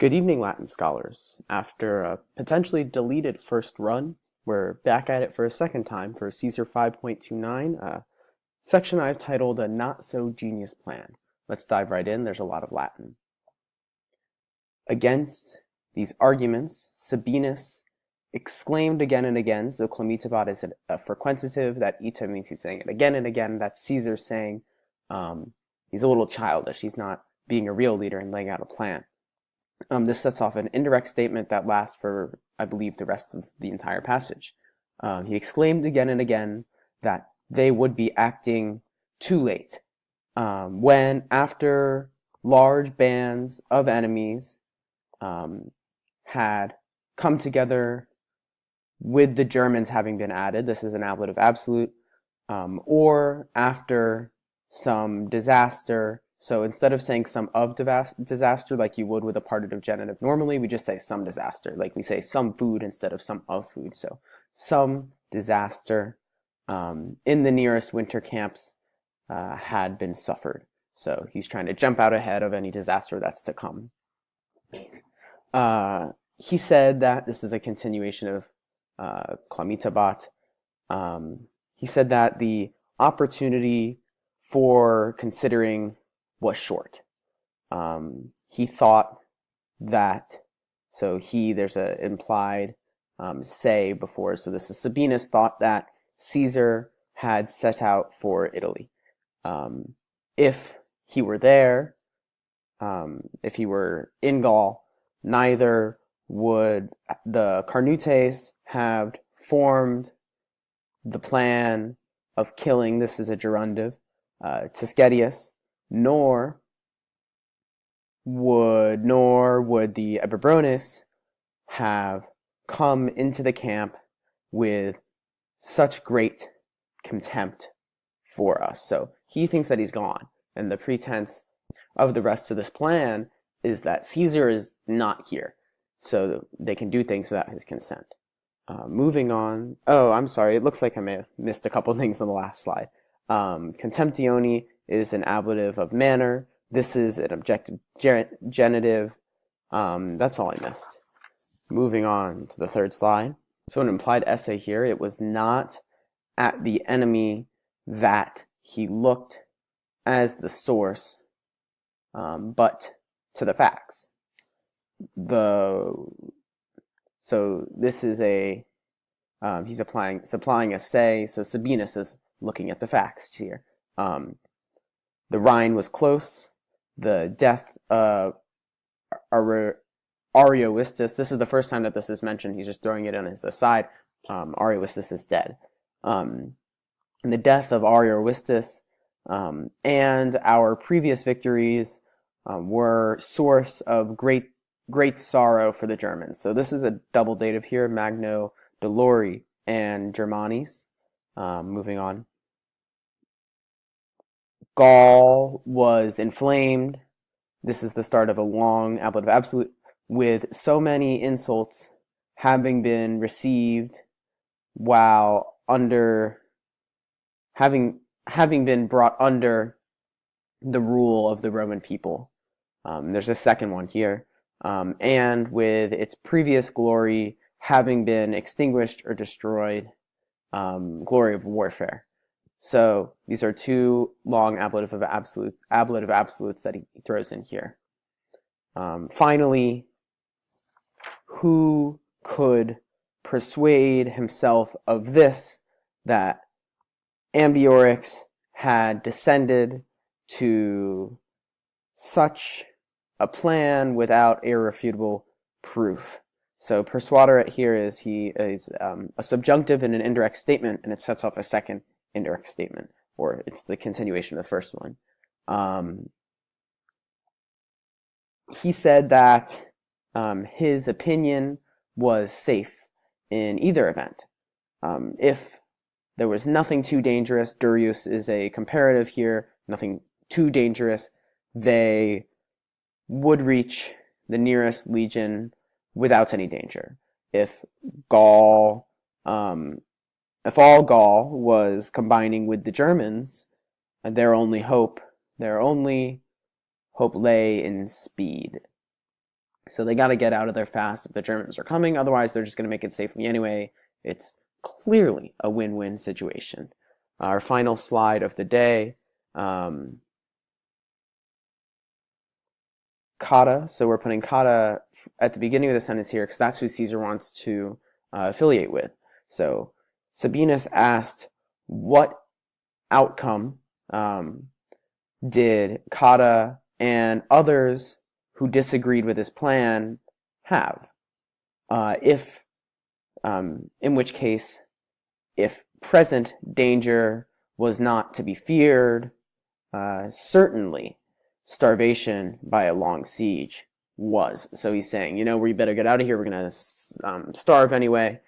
Good evening, Latin scholars. After a potentially deleted first run, we're back at it for a second time for Caesar 5.29, a section I've titled A Not-So-Genius Plan. Let's dive right in. There's a lot of Latin. Against these arguments, Sabinus exclaimed again and again, so clemitabat is a frequentative, that ita means he's saying it again and again. That's Caesar saying he's a little childish. He's not being a real leader and laying out a plan. This sets off an indirect statement that lasts for, I believe, the rest of the entire passage. He exclaimed again and again that they would be acting too late. When, after large bands of enemies had come together with the Germans having been added, this is an ablative absolute, or after some disaster. So instead of saying some of disaster like you would with a partitive genitive normally, we just say some disaster. Like we say some food instead of some of food. So some disaster in the nearest winter camps had been suffered. So he's trying to jump out ahead of any disaster that's to come. He said that, this is a continuation of clemitabat, he said that the opportunity for considering was short. He thought that, so there's an implied say before, so this is Sabinus thought that Caesar had set out for Italy. If he were there, if he were in Gaul, neither would the Carnutes have formed the plan of killing, this is a gerundive, Tiscetius, nor would the Eburones have come into the camp with such great contempt for us. So he thinks that he's gone, and the pretense of the rest of this plan is that Caesar is not here, so they can do things without his consent. Moving on. Oh, I'm sorry. It looks like I may have missed a couple things on the last slide. Contemptione is an ablative of manner. This is an objective genitive. That's all I missed. Moving on to the third slide. So an implied essay here. It was not at the enemy that he looked as the source, but to the facts. So this is he's supplying a say, so Sabinus is looking at the facts here. The Rhine was close. The death of Ariovistus, this is the first time that this is mentioned, he's just throwing it in as a aside. Ariovistus is dead. And the death of Ariovistus and our previous victories were source of great sorrow for the Germans. So this is a double dative here, Magno Dolori and Germanis. Moving on. Gaul was inflamed. This is the start of a long ablative absolute, with so many insults having been received while having been brought under the rule of the Roman people. There's a second one here. And with its previous glory having been extinguished or destroyed, glory of warfare. So these are two long ablative absolutes that he throws in here. Finally, who could persuade himself of this, that Ambiorix had descended to such a plan without irrefutable proof? So persuader here is a subjunctive in an indirect statement, and it sets off a second indirect statement, or it's the continuation of the first one. He said that his opinion was safe in either event. If there was nothing too dangerous, Durius is a comparative here, nothing too dangerous, they would reach the nearest legion without any danger. If all Gaul was combining with the Germans, their only hope lay in speed. So they got to get out of there fast if the Germans are coming. Otherwise, they're just going to make it safely anyway. It's clearly a win-win situation. Our final slide of the day. Cotta. So we're putting Cotta at the beginning of the sentence here because that's who Caesar wants to affiliate with. So Sabinus asked, what outcome did Cotta and others who disagreed with his plan have? In which case, if present danger was not to be feared, certainly starvation by a long siege was. So he's saying, we better get out of here. We're going to starve anyway.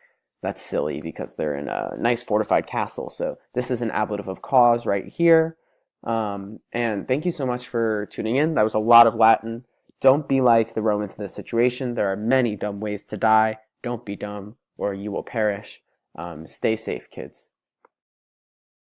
That's silly because they're in a nice fortified castle. So this is an ablative of cause right here. And thank you so much for tuning in. That was a lot of Latin. Don't be like the Romans in this situation. There are many dumb ways to die. Don't be dumb or you will perish. Stay safe, kids.